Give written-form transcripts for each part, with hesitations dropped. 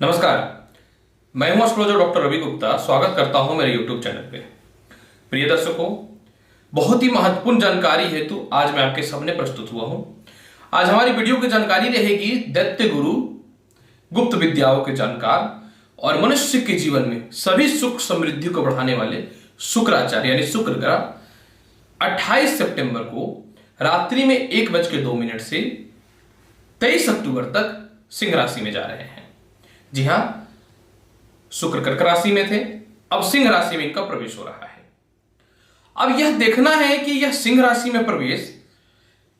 नमस्कार, मैं हूं एस्ट्रोलॉजर डॉक्टर रवि गुप्ता। स्वागत करता हूं मेरे यूट्यूब चैनल पे। प्रिय दर्शकों, बहुत ही महत्वपूर्ण जानकारी हेतु आज मैं आपके सामने प्रस्तुत हुआ हूं। आज हमारी वीडियो की जानकारी रहेगी दैत्य गुरु, गुप्त विद्याओं के जानकार और मनुष्य के जीवन में सभी सुख समृद्धि को बढ़ाने वाले शुक्राचार्य यानी शुक्र ग्रह 28 सितंबर को रात्रि में 1:02 से 23 अक्टूबर तक सिंह राशि में जा रहे हैं। जी हां, शुक्र कर्क राशि में थे, अब सिंह राशि में इनका प्रवेश हो रहा है। अब यह देखना है कि यह सिंह राशि में प्रवेश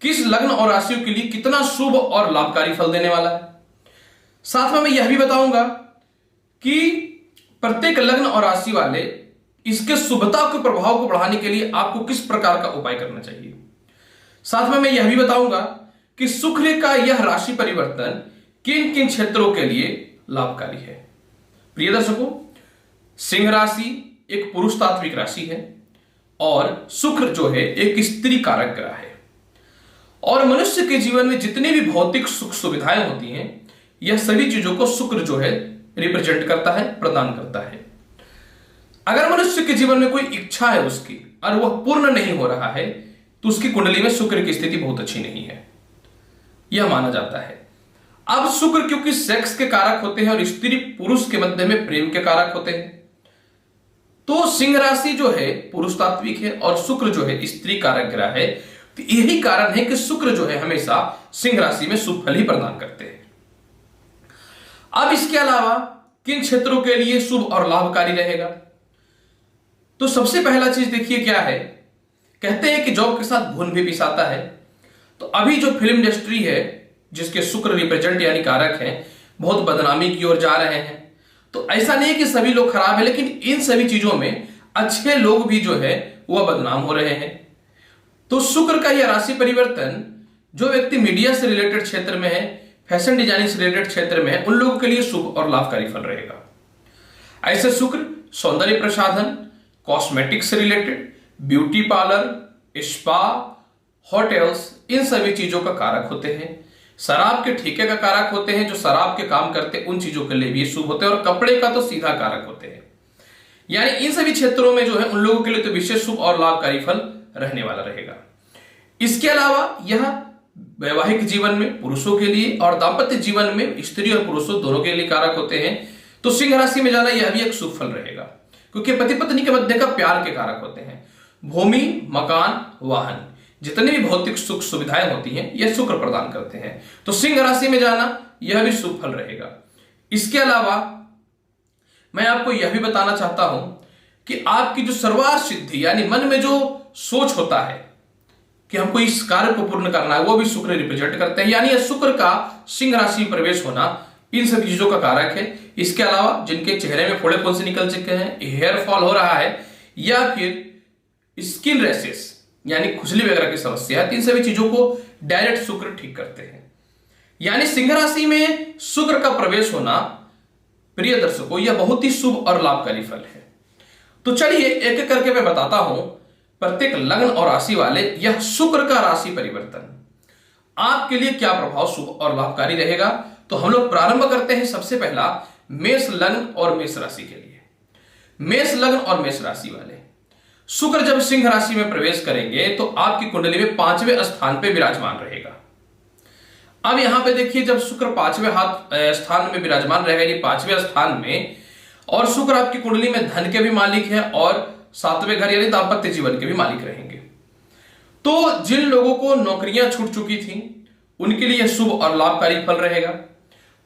किस लग्न और राशियों के लिए कितना शुभ और लाभकारी फल देने वाला है। साथ में मैं यह भी बताऊंगा कि प्रत्येक लग्न और राशि वाले इसके शुभता के प्रभाव को बढ़ाने के लिए आपको किस प्रकार का उपाय करना चाहिए। साथ में मैं यह भी बताऊंगा कि शुक्र का यह राशि परिवर्तन किन किन क्षेत्रों के लिए लाभकारी है। प्रिय दर्शकों, सिंह राशि एक पुरुष तात्विक राशि है और शुक्र जो है एक स्त्री कारक ग्रह है। और मनुष्य के जीवन में जितनी भी भौतिक सुख सुविधाएं होती हैं, यह सभी चीजों को शुक्र जो है रिप्रेजेंट करता है, प्रदान करता है। अगर मनुष्य के जीवन में कोई इच्छा है उसकी और वह पूर्ण नहीं हो रहा है, तो उसकी कुंडली में शुक्र की स्थिति बहुत अच्छी नहीं है, यह माना जाता है। अब शुक्र क्योंकि सेक्स के कारक होते हैं और स्त्री पुरुष के मध्य में प्रेम के कारक होते हैं, तो सिंह राशि जो है पुरुष तात्विक है और शुक्र जो है स्त्री कारक ग्रह है। तो यही कारण है कि शुक्र जो है हमेशा सिंह राशि में शुभ फल ही प्रदान करते हैं। अब इसके अलावा किन क्षेत्रों के लिए शुभ और लाभकारी रहेगा, तो सबसे पहला चीज देखिए क्या है। कहते हैं कि जॉब के साथ भून भी पिसाता है। तो अभी जो फिल्म इंडस्ट्री है जिसके शुक्र रिप्रेजेंट यानी कारक हैं, बहुत बदनामी की ओर जा रहे हैं। तो ऐसा नहीं है कि सभी लोग खराब है, लेकिन इन सभी चीजों में अच्छे लोग भी जो है वह बदनाम हो रहे हैं। तो शुक्र का यह राशि परिवर्तन जो व्यक्ति मीडिया से रिलेटेड क्षेत्र में है, फैशन डिजाइनिंग से रिलेटेड क्षेत्र में है, उन लोगों के लिए शुभ और लाभकारी फल रहेगा। ऐसे शुक्र सौंदर्य प्रसाधन, कॉस्मेटिक्स से related, beauty parlour, spa, hotels, इन सभी चीजों का कारक होते हैं। शराब के ठेके का कारक होते हैं, जो शराब के काम करते हैं उन चीजों के लिए भी शुभ होते हैं। और कपड़े का तो सीधा कारक होते हैं। यानी इन सभी क्षेत्रों में जो है उन लोगों के लिए तो विशेष शुभ और लाभकारी फल रहने वाला रहेगा। इसके अलावा यह वैवाहिक जीवन में पुरुषों के लिए और दाम्पत्य जीवन में स्त्री और पुरुषों दोनों के लिए कारक होते हैं। तो सिंह राशि में जाना यह भी एक शुभ फल रहेगा, क्योंकि पति पत्नी के मध्य का प्यार के कारक होते हैं। भूमि, मकान, वाहन, जितनी भी भौतिक सुख सुविधाएं होती हैं यह शुक्र प्रदान करते हैं। तो सिंह राशि में जाना यह भी शुभ फल रहेगा। इसके अलावा मैं आपको यह भी बताना चाहता हूं कि आपकी जो सर्वार्थ सिद्धि यानी मन में जो सोच होता है कि हमको इस कार्य को पूर्ण करना है, वो भी शुक्र रिप्रेजेंट करते हैं। यानी यह शुक्र का सिंह राशि में प्रवेश होना इन सभी चीजों का कारक है। इसके अलावा जिनके चेहरे में फोड़े से निकल चुके हैं, हेयर फॉल हो रहा है या फिर स्किन रैशेस यानी खुजली वगैरह की समस्या है, इन सभी चीजों को डायरेक्ट शुक्र ठीक करते हैं। यानी सिंह राशि में शुक्र का प्रवेश होना प्रिय दर्शकों यह बहुत ही शुभ और लाभकारी फल है। तो चलिए एक एक करके मैं बताता हूं प्रत्येक लग्न और राशि वाले यह शुक्र का राशि परिवर्तन आपके लिए क्या प्रभाव शुभ और लाभकारी रहेगा। तो हम लोग प्रारंभ करते हैं सबसे पहला मेष लग्न और मेष राशि के लिए। मेष लग्न और मेष राशि वाले शुक्र जब सिंह राशि में प्रवेश करेंगे तो आपकी कुंडली में 5वें स्थान पे विराजमान रहेगा। अब यहां पे देखिए, जब शुक्र 5वें स्थान में विराजमान रहेगा यानी 5वें स्थान में, और शुक्र आपकी कुंडली में धन के भी मालिक है और 7वें घर यानी दाम्पत्य जीवन के भी मालिक रहेंगे। तो जिन लोगों को नौकरियां छूट चुकी थी उनके लिए शुभ और लाभकारी फल रहेगा।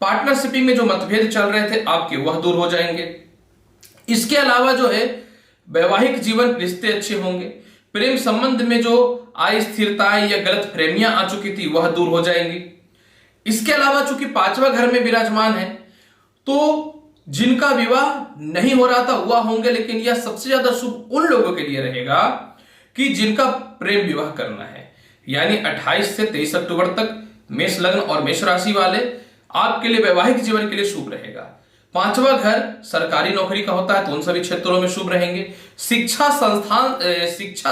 पार्टनरशिपिंग में जो मतभेद चल रहे थे आपके वह दूर हो जाएंगे। इसके अलावा जो है वैवाहिक जीवन, रिश्ते अच्छे होंगे। प्रेम संबंध में जो अस्थिरताएं या गलत फहमियां आ चुकी थी वह दूर हो जाएंगी। इसके अलावा चूंकि 5वां घर में विराजमान है, तो जिनका विवाह नहीं हो रहा था वह होंगे। लेकिन यह सबसे ज्यादा शुभ उन लोगों के लिए रहेगा कि जिनका प्रेम विवाह करना है। यानी 28 से 23 अक्टूबर तक मेष लग्न और मेष राशि वाले आपके लिए वैवाहिक जीवन के लिए शुभ रहेगा। 5वां घर सरकारी नौकरी का होता है तो उन सभी क्षेत्रों में शुभ रहेंगे। शिक्षा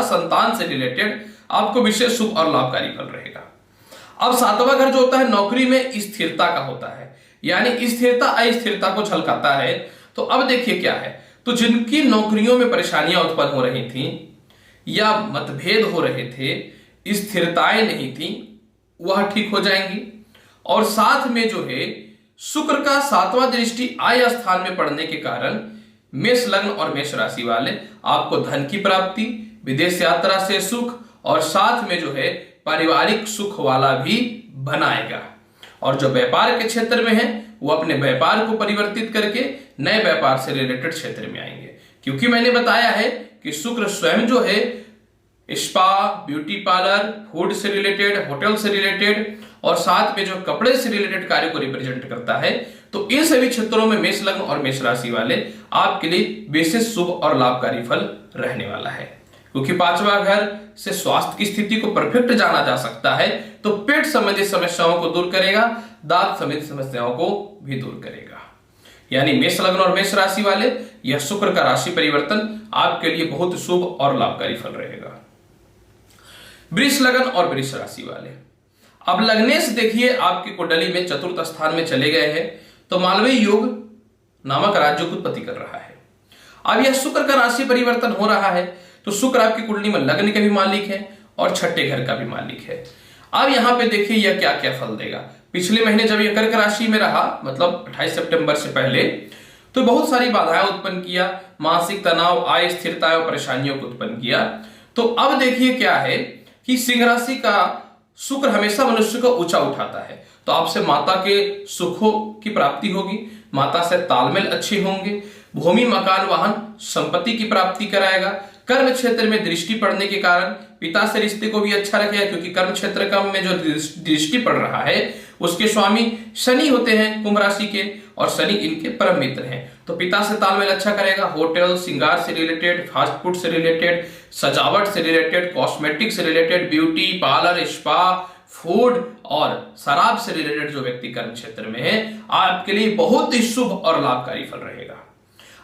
संतान से रिलेटेड आपको विशेष शुभ और लाभकारी फल रहेगा। अब 7वां घर जो होता है नौकरी में स्थिरता का होता है, यानी स्थिरता अस्थिरता को झलकाता है। तो अब देखिए क्या है, तो जिनकी नौकरियों में परेशानियां उत्पन्न हो रही थी या मतभेद हो रहे थे, स्थिरताएं नहीं थी, वह ठीक हो जाएंगी। और साथ में जो है शुक्र का 7वां दृष्टि आय स्थान में पड़ने के कारण मेष लग्न और मेष राशि वाले आपको धन की प्राप्ति, विदेश यात्रा से सुख और साथ में जो है पारिवारिक सुख वाला भी बनाएगा। और जो व्यापार के क्षेत्र में है वो अपने व्यापार को परिवर्तित करके नए व्यापार से रिलेटेड क्षेत्र में आएंगे, क्योंकि मैंने बताया है कि शुक्र स्वयं जो है स्पा, ब्यूटी पार्लर, फूड से रिलेटेड, होटल से रिलेटेड और साथ में जो कपड़े से रिलेटेड कार्य को रिप्रेजेंट करता है। तो इन सभी क्षेत्रों में मेष लग्न और मेष राशि वाले आपके लिए विशेष शुभ और लाभकारी फल रहने वाला है, क्योंकि 5वां घर से स्वास्थ्य की स्थिति को परफेक्ट जाना जा सकता है। तो पेट संबंधी समस्याओं को दूर करेगा, दांत संबंधी समस्याओं को भी दूर करेगा। यानी मेष लग्न और मेष राशि वाले यह शुक्र का राशि परिवर्तन आपके लिए बहुत शुभ और लाभकारी फल रहेगा। वृष लग्न और वृष राशि वाले, अब लगने से देखिए आपकी कुंडली में चतुर्थ स्थान में चले गए हैं, तो मालवीय योग नामक राज्य को उत्पत्ति कर रहा है। अब यह शुक्र का राशि परिवर्तन हो रहा है, तो शुक्र आपकी कुंडली में लग्न के भी मालिक है और छठे घर का भी मालिक है। अब यहां पे देखिए यह क्या क्या फल देगा। पिछले महीने जब यह कर्क राशि में रहा, मतलब 28 सितंबर से पहले, तो बहुत सारी बाधाएं उत्पन्न किया, मानसिक तनाव, आय स्थिरता और परेशानियों को उत्पन्न किया। तो अब देखिए क्या है कि सिंह राशि का शुक्र हमेशा मनुष्य को ऊंचा उठाता है। तो आपसे माता के सुखों की प्राप्ति होगी, माता से तालमेल अच्छे होंगे, भूमि, मकान, वाहन, संपत्ति की प्राप्ति कराएगा। कर्म क्षेत्र में दृष्टि पड़ने के कारण पिता से रिश्ते को भी अच्छा रखेगा, क्योंकि कर्म क्षेत्र का में जो दृष्टि पड़ रहा है उसके स्वामी शनि होते हैं कुंभ राशि के, और शनि इनके परम मित्र हैं। तो पिता से तालमेल अच्छा करेगा। होटल, श्रृंगार से रिलेटेड, फास्ट फूड से रिलेटेड, सजावट से रिलेटेड, कॉस्मेटिक से related, beauty parlour, spa, food और शराब से रिलेटेड जो व्यक्ति कर्म क्षेत्र में है, आपके लिए बहुत ही शुभ और लाभकारी फल रहेगा।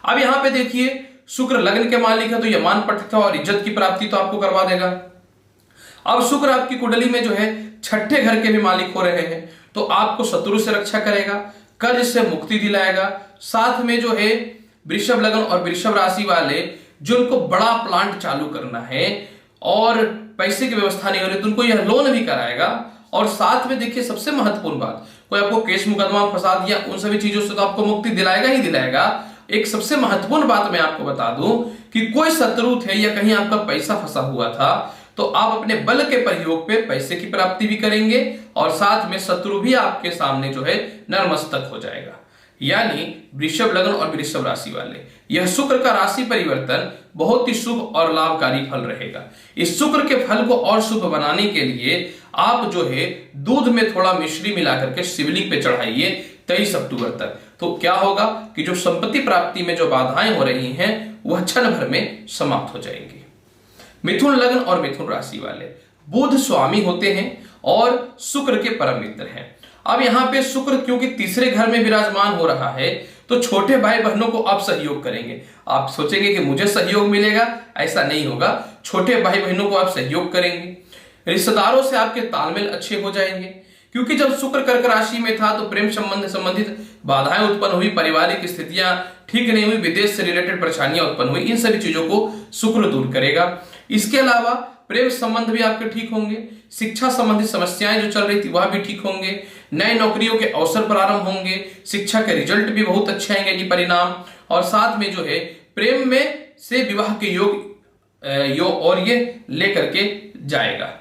अब यहां पे देखिए शुक्र लग्न के मालिक है, तो यह मान प्रतिष्ठा और इज्जत की प्राप्ति तो आपको करवा देगा। अब शुक्र आपकी कुंडली में जो है छठे घर के भी मालिक हो रहे हैं, तो आपको शत्रु से रक्षा करेगा, कर्ज से मुक्ति दिलाएगा। साथ में जो है वृषभ लग्न और वृषभ राशि वाले जिनको बड़ा प्लांट चालू करना है और पैसे की व्यवस्था नहीं हो रही, तो उनको यह लोन भी कराएगा। और साथ में देखिए सबसे महत्वपूर्ण बात, कोई आपको केस मुकदमा फंसा दिया, उन सभी चीजों से तो आपको मुक्ति दिलाएगा ही दिलाएगा। एक सबसे महत्वपूर्ण बात मैं आपको बता दूं कि कोई शत्रु थे या कहीं आपका पैसा फंसा हुआ था, तो आप अपने बल के प्रयोग पे पैसे की प्राप्ति भी करेंगे और साथ में शत्रु भी आपके सामने जो है नतमस्तक हो जाएगा। यानी वृषभ लग्न और वृषभ राशि वाले यह शुक्र का राशि परिवर्तन बहुत ही शुभ और लाभकारी फल रहेगा। इस शुक्र के फल को और शुभ बनाने के लिए आप जो है दूध में थोड़ा मिश्री मिला करके शिवलिंग पे चढ़ाइए 23 अक्टूबर तक। तो क्या होगा कि जो संपत्ति प्राप्ति में जो बाधाएं हो रही हैं वह क्षण भर में समाप्त हो जाएंगी। मिथुन लग्न और मिथुन राशि वाले, बुध स्वामी होते हैं और शुक्र के परम मित्र हैं। अब यहां पे शुक्र क्योंकि तीसरे घर में विराजमान हो रहा है, तो छोटे भाई बहनों को आप सहयोग करेंगे। आप सोचेंगे कि मुझे सहयोग मिलेगा, ऐसा नहीं होगा। छोटे भाई बहनों को आप सहयोग करेंगे। रिश्तेदारों से आपके तालमेल अच्छे हो जाएंगे, क्योंकि जब शुक्र कर्क राशि में था तो प्रेम संबंध संबंधित बाधाएं उत्पन्न हुई, पारिवारिक स्थितियां ठीक नहीं हुई, विदेश से रिलेटेड परेशानियां उत्पन्न हुई। इन सभी चीजों को शुक्र दूर करेगा। इसके अलावा प्रेम संबंध भी आपके ठीक होंगे, शिक्षा संबंधित समस्याएं जो चल रही थी वह भी ठीक होंगे, नए नौकरियों के अवसर प्रारंभ होंगे, शिक्षा के रिजल्ट भी बहुत अच्छे आएंगे जी परिणाम, और साथ में जो है प्रेम में से विवाह के योग और ये लेकर के जाएगा।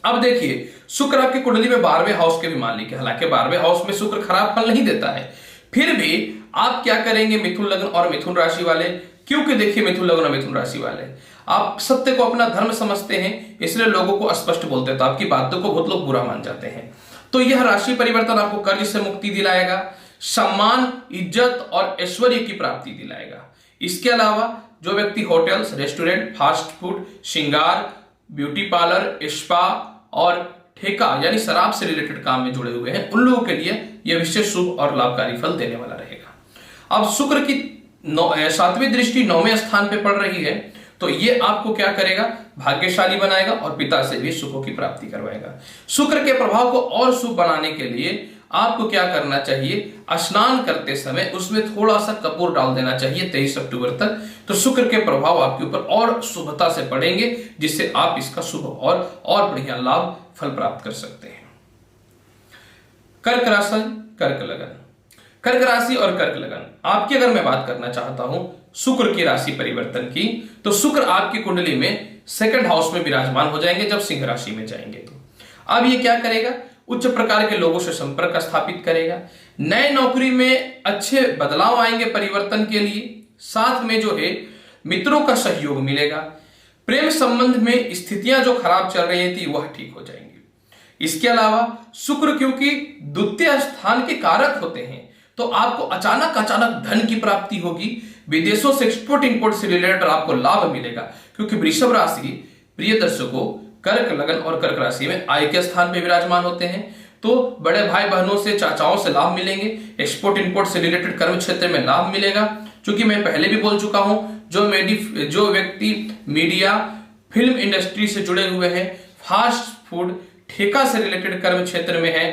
अब देखिए शुक्र आपकी कुंडली में 12वें हाउस के भी मालिक है। हालांकि 12वें हाउस में शुक्र खराब फल नहीं देता है, फिर भी आप क्या करेंगे मिथुन लग्न और मिथुन राशि वाले, क्योंकि देखिए मिथुन लग्न और मिथुन राशि वाले आप सत्य को अपना धर्म समझते हैं, इसलिए लोगों को स्पष्ट बोलते हैं, तो आपकी बातों को बहुत लोग बुरा मान जाते हैं। तो यह राशि परिवर्तन आपको कर्ज से मुक्ति दिलाएगा, सम्मान, इज्जत और ऐश्वर्य की प्राप्ति दिलाएगा। इसके अलावा जो व्यक्ति होटल्स, रेस्टोरेंट, फास्ट फूड, श्रृंगार, ब्यूटी पार्लर, स्पा और ठेका यानी शराब से रिलेटेड काम में जुड़े हुए हैं, उन लोगों के लिए यह विशेष शुभ और लाभकारी फल देने वाला रहेगा। अब शुक्र की 7वीं दृष्टि 9वें स्थान पे पड़ रही है, तो ये आपको क्या करेगा, भाग्यशाली बनाएगा और पिता से भी सुखों की प्राप्ति करवाएगा। शुक्र के प्रभाव को और शुभ बनाने के लिए आपको क्या करना चाहिए, स्नान करते समय उसमें थोड़ा सा कपूर डाल देना चाहिए 23 अक्टूबर तक। तो शुक्र के प्रभाव आपके ऊपर और शुभता से पड़ेंगे, जिससे आप इसका शुभ और बढ़िया लाभ फल प्राप्त कर सकते हैं। कर्क राशि, कर्क लगन। कर्क राशि और कर्क लगन आपकी अगर मैं बात करना चाहता हूं शुक्र की राशि परिवर्तन की, तो शुक्र आपकी कुंडली में सेकंड हाउस में विराजमान हो जाएंगे जब सिंह राशि में जाएंगे। तो अब ये क्या करेगा, उच्च प्रकार के लोगों से संपर्क स्थापित करेगा, नए नौकरी में अच्छे बदलाव आएंगे परिवर्तन के लिए, साथ में जो है मित्रों का सहयोग मिलेगा, प्रेम संबंध में स्थितियां जो खराब चल रही थी वह ठीक हो जाएंगी। इसके अलावा शुक्र क्योंकि द्वितीय स्थान के कारक होते हैं, तो आपको अचानक धन की प्राप्ति होगी, विदेशों से एक्सपोर्ट इंपोर्ट से रिलेटेड आपको लाभ मिलेगा, क्योंकि वृषभ राशि प्रिय दर्शकों कर्क लगन और कर्क राशि में आय के स्थान पे विराजमान होते हैं। तो बड़े भाई बहनों से, चाचाओं से लाभ मिलेंगे, एक्सपोर्ट इंपोर्ट से रिलेटेड कर्म क्षेत्र में लाभ मिलेगा। क्योंकि मैं पहले भी बोल चुका हूं, जो व्यक्ति मीडिया फिल्म इंडस्ट्री से जुड़े हुए हैं, फास्ट फूड ठेका से रिलेटेड कर्म क्षेत्र में है,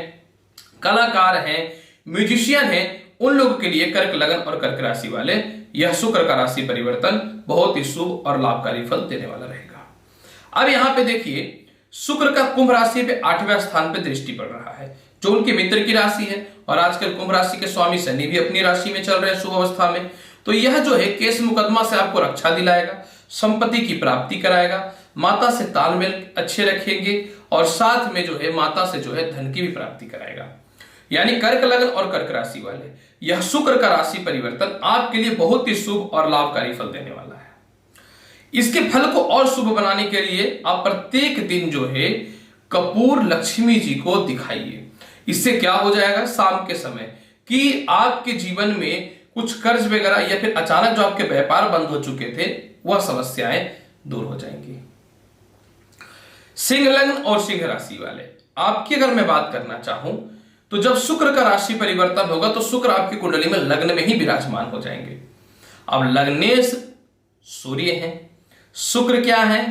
कलाकार हैं, म्यूजिशियन हैं, उन लोगों के लिए कर्क लगन और कर्क राशि वाले यह शुक्र का राशि परिवर्तन बहुत ही शुभ और लाभकारी फल देने वाला रहेगा। अब यहां पे देखिए शुक्र का कुंभ राशि पे 8वें स्थान पे दृष्टि पड़ रहा है, जो उनके मित्र की राशि है, और आजकल कुंभ राशि के स्वामी शनि भी अपनी राशि में चल रहे हैं शुभ अवस्था में। तो यह जो है केस मुकदमा से आपको रक्षा दिलाएगा, संपत्ति की प्राप्ति कराएगा, माता से तालमेल अच्छे रखेंगे, और साथ में जो है माता से जो है धन की भी प्राप्ति कराएगा। यानी कर्क लगन और कर्क राशि वाले यह शुक्र का राशि परिवर्तन आपके लिए बहुत ही शुभ और लाभकारी फल देने वाला है। इसके फल को और शुभ बनाने के लिए आप प्रत्येक दिन जो है कपूर लक्ष्मी जी को दिखाइए। इससे क्या हो जाएगा, शाम के समय कि आपके जीवन में कुछ कर्ज वगैरह या फिर अचानक जो आपके व्यापार बंद हो चुके थे वह समस्याएं दूर हो जाएंगी। सिंह लग्न और सिंह राशि वाले आपकी अगर मैं बात करना चाहूं तो जब शुक्र का राशि परिवर्तन होगा तो शुक्र आपकी कुंडली में लग्न में ही विराजमान हो जाएंगे। अब लग्नेश सूर्य है, शुक्र क्या है,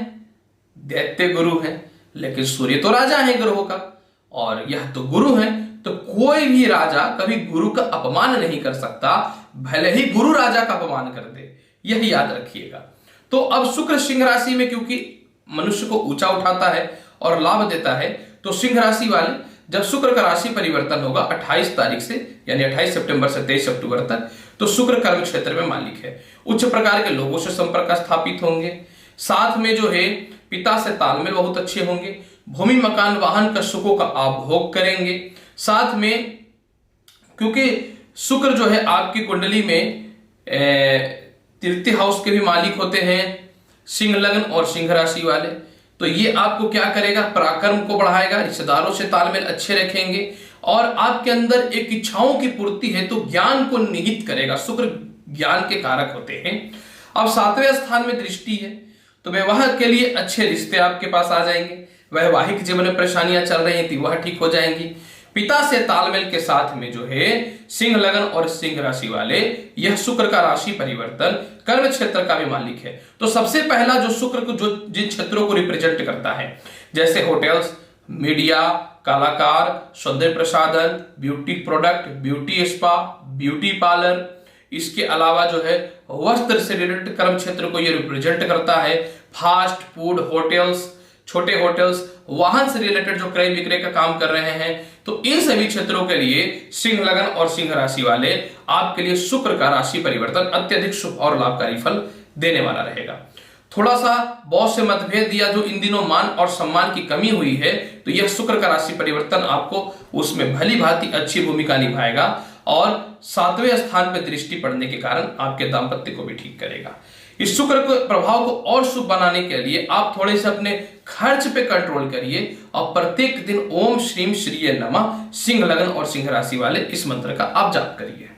दैत्य गुरु है, लेकिन सूर्य तो राजा है ग्रहों का और यह तो गुरु है, तो कोई भी राजा कभी गुरु का अपमान नहीं कर सकता, भले ही गुरु राजा का अपमान कर दे, यह याद रखिएगा। तो अब शुक्र सिंह राशि में क्योंकि मनुष्य को ऊंचा उठाता है और लाभ देता है, तो सिंह राशि वाले जब शुक्र का राशि परिवर्तन होगा 28 तारीख से, यानी 28 सितंबर से 23 अक्टूबर तक, तो शुक्र कर्म क्षेत्र में मालिक है, उच्च प्रकार के लोगों से संपर्क स्थापित होंगे, साथ में जो है पिता से तालमेल बहुत अच्छे होंगे, भूमि मकान वाहन का सुखों का आप भोग करेंगे। साथ में क्योंकि शुक्र जो है आपकी कुंडली में तृतीय हाउस के भी मालिक होते हैं सिंह लग्न और सिंह राशि वाले, तो ये आपको क्या करेगा, पराक्रम को बढ़ाएगा, रिश्तेदारों से तालमेल अच्छे रखेंगे, और आपके अंदर एक इच्छाओं की पूर्ति है तो ज्ञान को निहित करेगा। शुक्र ज्ञान के कारक होते हैं। अब 7वें स्थान में दृष्टि है, तो विवाह के लिए अच्छे रिश्ते आपके पास आ जाएंगे, वैवाहिक जीवन में परेशानियां चल रही थी वह ठीक हो जाएंगी। पिता से तालमेल के साथ में जो है सिंह लगन और सिंह राशि वाले यह शुक्र का राशि परिवर्तन कर्म क्षेत्र का भी मालिक है। तो सबसे पहला जो शुक्र को जो जिन क्षेत्रों को रिप्रेजेंट करता है, जैसे होटल्स, मीडिया, कलाकार, सौंदर्य प्रसाधन, beauty product, beauty spa, beauty parlour, इसके अलावा जो है वस्त्र से रिलेटेड कर्म क्षेत्र को यह रिप्रेजेंट करता है। फास्ट फूड, होटल्स, छोटे होटल्स, वाहन से रिलेटेड जो क्रय विक्रय का काम कर रहे हैं, तो इन सभी क्षेत्रों के लिए सिंह लगन और सिंह राशि वाले आपके लिए शुक्र का राशि परिवर्तन अत्यधिक शुभ और लाभकारी फल देने वाला रहेगा। थोड़ा सा बॉस से मतभेद या जो इन दिनों मान और सम्मान की कमी हुई है, तो यह शुक्र का राशि परिवर्तन आपको उसमें भली भांति अच्छी भूमिका निभाएगा, और 7वें स्थान पर दृष्टि पड़ने के कारण आपके दाम्पत्य को भी ठीक करेगा। इस शुक्र के प्रभाव को और शुभ बनाने के लिए आप थोड़े से अपने खर्च पे कंट्रोल करिए, और प्रत्येक दिन ओम श्रीम श्रीय नमः सिंह लगन और सिंह राशि वाले इस मंत्र का आप जाप करिए।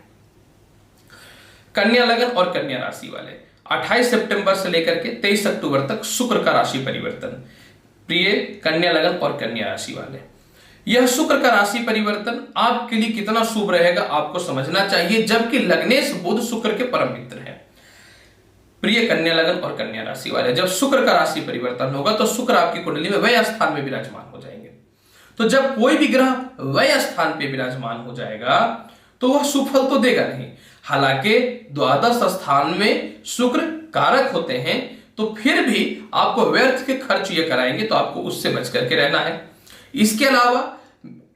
कन्या लगन और कन्या राशि वाले 28 सितंबर से लेकर के 23 अक्टूबर तक शुक्र का राशि परिवर्तन। प्रिय कन्या लगन और कन्या राशि वाले, यह शुक्र का राशि परिवर्तन आपके लिए कितना शुभ रहेगा आपको समझना चाहिए, जबकि लग्नेश बुध शुक्र के परम मित्र हैं। प्रिय कन्या लगन और कन्या राशि वाले, जब शुक्र का राशि परिवर्तन होगा तो शुक्र आपकी कुंडली में वह स्थान में विराजमान हो जाएंगे। तो जब कोई भी ग्रह वह स्थान पे विराजमान हो जाएगा तो वह शुभ फल तो देगा नहीं। हालांकि द्वादश स्थान में शुक्र कारक होते हैं, तो फिर भी आपको व्यर्थ के खर्च ये कराएंगे, तो आपको उससे बच करके रहना है। इसके अलावा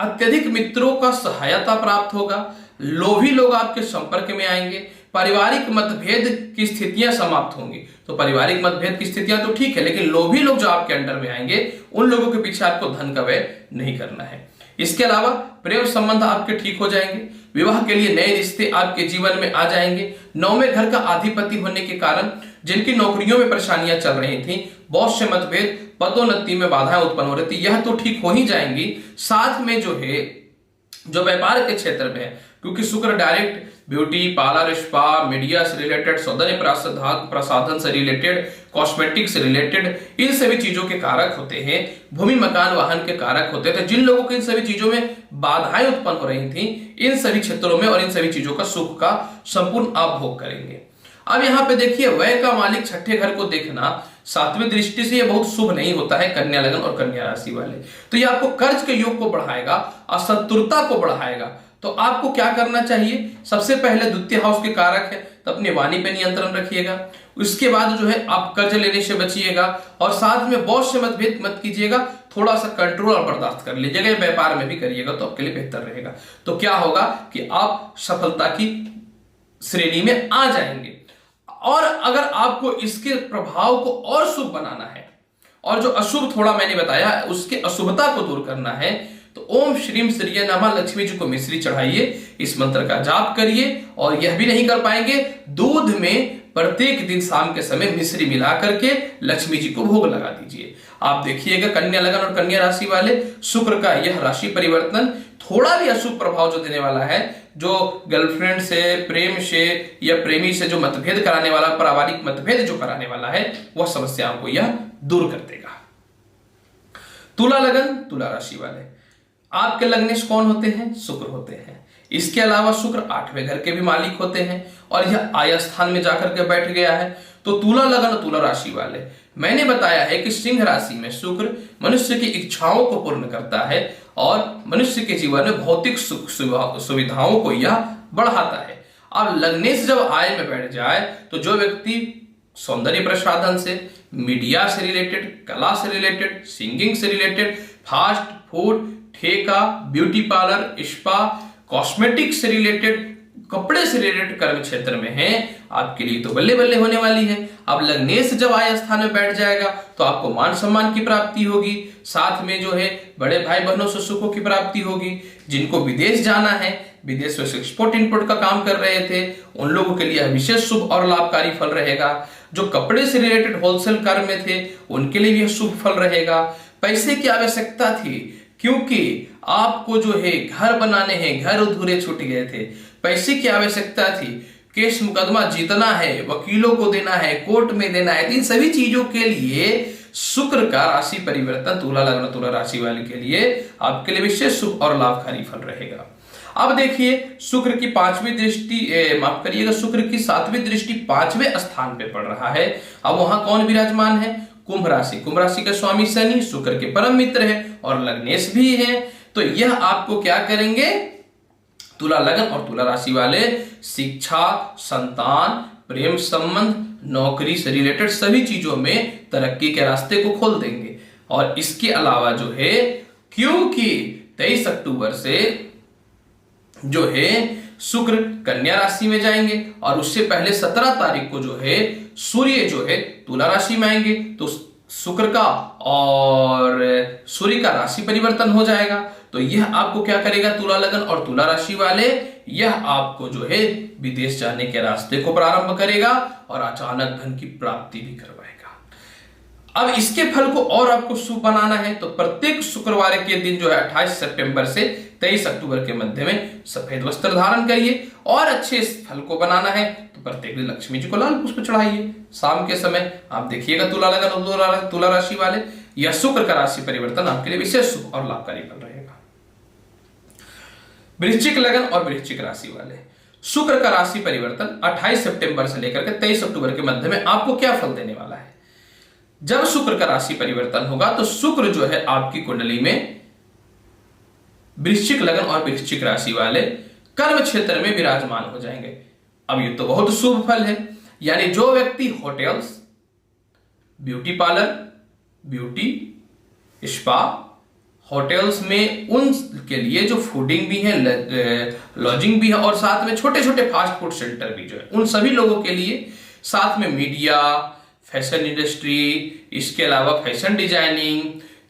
अत्यधिक मित्रों का सहायता प्राप्त होगा, लोभी लोग आपके संपर्क में आएंगे, पारिवारिक मतभेद की स्थितियां समाप्त होंगी। तो पारिवारिक मतभेद की स्थितियां तो ठीक है, लेकिन लोभी लोग जो आपके अंडर में आएंगे उन लोगों के पीछे आपको धन का व्यय नहीं करना है। इसके अलावा प्रेम संबंध आपके ठीक हो जाएंगे, विवाह के लिए नए रिश्ते आपके जीवन में आ जाएंगे। नौवें घर का अधिपति होने के कारण जिनकी नौकरियों में परेशानियां चल रही थी, बॉस से मतभेद, पदोन्नति में बाधाएं उत्पन्न हो रही थी, यह तो ठीक हो ही जाएंगी। साथ में जो है जो व्यापार के क्षेत्र में है, क्योंकि शुक्र direct beauty parlour spa media से रिलेटेड, सौंदर्य प्रसाधन से रिलेटेड, कॉस्मेटिक से रिलेटेड, इन सभी चीजों के कारक होते हैं। भूमि मकान वाहन के कारक होते थे। जिन लोगों को इन सभी चीजों में बाधाएं उत्पन्न हो रही थी, इन सभी क्षेत्रों में और इन सभी चीजों का सुख का संपूर्ण आप भोग करेंगे। अब यहाँ पे देखिए, व्यय का मालिक छठे घर को देखना सातवीं दृष्टि से ये बहुत शुभ नहीं होता है कन्या लगन और कन्या राशि वाले। तो ये आपको कर्ज के योग को बढ़ाएगा, असंतुलता को बढ़ाएगा। तो आपको क्या करना चाहिए? सबसे पहले द्वितीय हाउस के कारक है, तो अपनी वाणी पे नियंत्रण रखिएगा। उसके बाद जो है आप कर्ज लेने से बचिएगा, और साथ में बॉस से मतभेद मत कीजिएगा, थोड़ा सा कंट्रोल और बर्दाश्त कर लीजिएगा। व्यापार में भी करिएगा तो आपके लिए बेहतर रहेगा। तो क्या होगा कि आप सफलता की श्रेणी में आ जाएंगे। और अगर आपको इसके प्रभाव को और शुभ बनाना है, और जो अशुभ थोड़ा मैंने बताया उसके अशुभता को दूर करना है, तो ओम श्रीम श्रीय नमः लक्ष्मी जी को मिश्री चढ़ाइए, इस मंत्र का जाप करिए। और यह भी नहीं कर पाएंगे, दूध में प्रत्येक दिन शाम के समय मिश्री मिला करके लक्ष्मी जी को भोग लगा दीजिए। आप देखिएगा कन्या लगन और कन्या राशि वाले, शुक्र का यह राशि परिवर्तन थोड़ा भी अशुभ प्रभाव जो देने वाला है, जो गर्लफ्रेंड से, प्रेम से या प्रेमी से जो मतभेद कराने वाला, पारिवारिक मतभेद जो कराने वाला है, वह समस्याओं को यह दूर कर देगा। तुला लगन तुला राशि वाले, आपके लग्नेश कौन होते हैं? शुक्र होते हैं। इसके अलावा शुक्र आठवें घर के भी मालिक होते हैं, और यह आय स्थान में जाकर के बैठ गया है। तो तुला लगन तुला राशि वाले, मैंने बताया है कि सिंह राशि में शुक्र मनुष्य की इच्छाओं को पूर्ण करता है और मनुष्य के जीवन में भौतिक सुख सुविधाओं को यह बढ़ाता है। अब लग्नेश जब आय में बैठ जाए, तो जो व्यक्ति सौंदर्य प्रसाधन से, मीडिया से रिलेटेड, कला से रिलेटेड, सिंगिंग से रिलेटेड, फास्ट फूड, ठेका, ब्यूटी पार्लर, स्पा, कॉस्मेटिक से रिलेटेड, कपड़े से रिलेटेड कर्म क्षेत्र में है, आपके लिए तो बल्ले बल्ले होने वाली है। अब लग्नेश जब आय स्थान में बैठ जाएगा तो आपको मान सम्मान की प्राप्ति होगी, साथ में जो है बड़े भाई बहनों से सुखों की प्राप्ति होगी। जिनको विदेश जाना है, विदेश में एक्सपोर्ट इंपोर्ट का काम कर रहे थे, उन लोगों के लिए विशेष शुभ और लाभकारी फल रहेगा। जो कपड़े से रिलेटेड होलसेल कार्य में थे, उनके लिए भी शुभ फल रहेगा। पैसे की आवश्यकता थी, क्योंकि आपको जो है घर बनाने हैं, घर अधूरे छूट गए थे, पैसे की आवश्यकता थी, केस मुकदमा जीतना है, वकीलों को देना है, कोर्ट में देना है, इन सभी चीजों के लिए शुक्र का राशि परिवर्तन तुला लग्न तुला राशि वाले के लिए आपके लिए विशेष शुभ और लाभकारी फल रहेगा। अब देखिए, शुक्र की पांचवी दृष्टि, माफ करिएगा, शुक्र की सातवीं दृष्टि पांचवें स्थान पे पड़ रहा है। अब वहां कौन विराजमान है? कुंभ राशि। कुंभ राशि का स्वामी शनि शुक्र के परम मित्र है और लग्नेश भी है। तो यह आपको क्या करेंगे? तुला लगन और तुला राशि वाले शिक्षा, संतान, प्रेम संबंध, नौकरी से रिलेटेड सभी चीजों में तरक्की के रास्ते को खोल देंगे। और इसके अलावा जो है, क्योंकि 23 अक्टूबर से जो है शुक्र कन्या राशि में जाएंगे, और उससे पहले 17 तारीख को जो है सूर्य जो है तुला राशि में आएंगे, तो शुक्र का और सूर्य का राशि परिवर्तन हो जाएगा। तो यह आपको क्या करेगा? तुला लगन और तुला राशि वाले, यह आपको जो है विदेश जाने के रास्ते को प्रारंभ करेगा और अचानक धन की प्राप्ति भी करवाएगा। अब इसके फल को और आपको शुभ बनाना है, तो प्रत्येक शुक्रवार के दिन जो है 28 सितंबर से 23 अक्टूबर के मध्य में सफेद वस्त्र धारण करिए। और अच्छे इस फल को बनाना है तो प्रत्येक दिन लक्ष्मी जी को लाल पुष्प चढ़ाइए शाम के समय। आप देखिएगा तुला लगन तुला राशि वाले, यह शुक्र का राशि परिवर्तन आपके लिए विशेष शुभ और लाभकारी फल रहेगा। वृश्चिक लगन और वृश्चिक राशि वाले, शुक्र का राशि परिवर्तन 28 सितंबर से लेकर के 23 अक्टूबर के मध्य में आपको क्या फल देने वाला है? जब शुक्र का राशि परिवर्तन होगा तो शुक्र जो है आपकी कुंडली में वृश्चिक लगन और वृश्चिक राशि वाले कर्म क्षेत्र में विराजमान हो जाएंगे। अब ये तो बहुत शुभ फल है, यानी जो व्यक्ति hotels, beauty parlour, beauty spa, hotels में उनके लिए जो फूडिंग भी है, लॉजिंग भी है और साथ में छोटे छोटे फास्ट फूड सेंटर भी जो है, उन सभी लोगों के लिए, साथ में मीडिया, फैशन इंडस्ट्री, इसके अलावा फैशन डिजाइनिंग,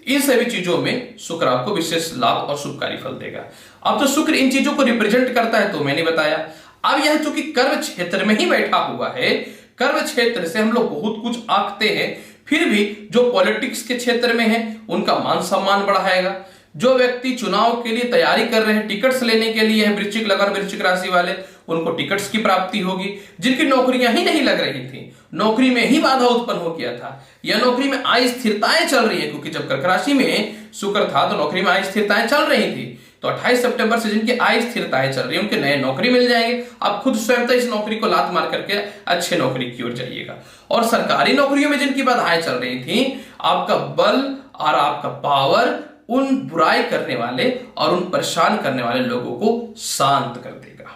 इन सभी चीजों में शुक्र आपको विशेष लाभ और शुभकारी फल देगा। अब तो शुक्र इन चीजों को रिप्रेजेंट करता है तो मैंने बताया। अब यह चूंकि कर्म क्षेत्र में ही बैठा हुआ है, कर्म क्षेत्र से हम लोग बहुत कुछ आंकते हैं, फिर भी जो पॉलिटिक्स के क्षेत्र में है उनका मान सम्मान बढ़ाएगा। जो व्यक्ति चुनाव के लिए तैयारी कर रहे हैं, टिकट्स लेने के लिए है, वृश्चिक लगन वृश्चिक राशि वाले, उनको टिकट्स की प्राप्ति होगी। जिनकी नौकरियां ही नहीं लग रही थी, नौकरी में ही बाधा उत्पन्न हो गया था, या नौकरी में अस्थिरताएं चल रही है, क्योंकि जब कर्क राशि में शुक्र था तो नौकरी में अस्थिरताएं चल रही थी, तो 28 सितंबर से जिनकी अस्थिरताएं चल रही है उनके नए नौकरी मिल जाएंगे। आप खुद स्वयं तो इस नौकरी को लात मार करके अच्छे नौकरी की ओर जाइएगा। और सरकारी नौकरियों में जिनकी बाधाएं चल रही थी, आपका बल और आपका पावर उन बुराई करने वाले और उन परेशान करने वाले लोगों को शांत कर देगा।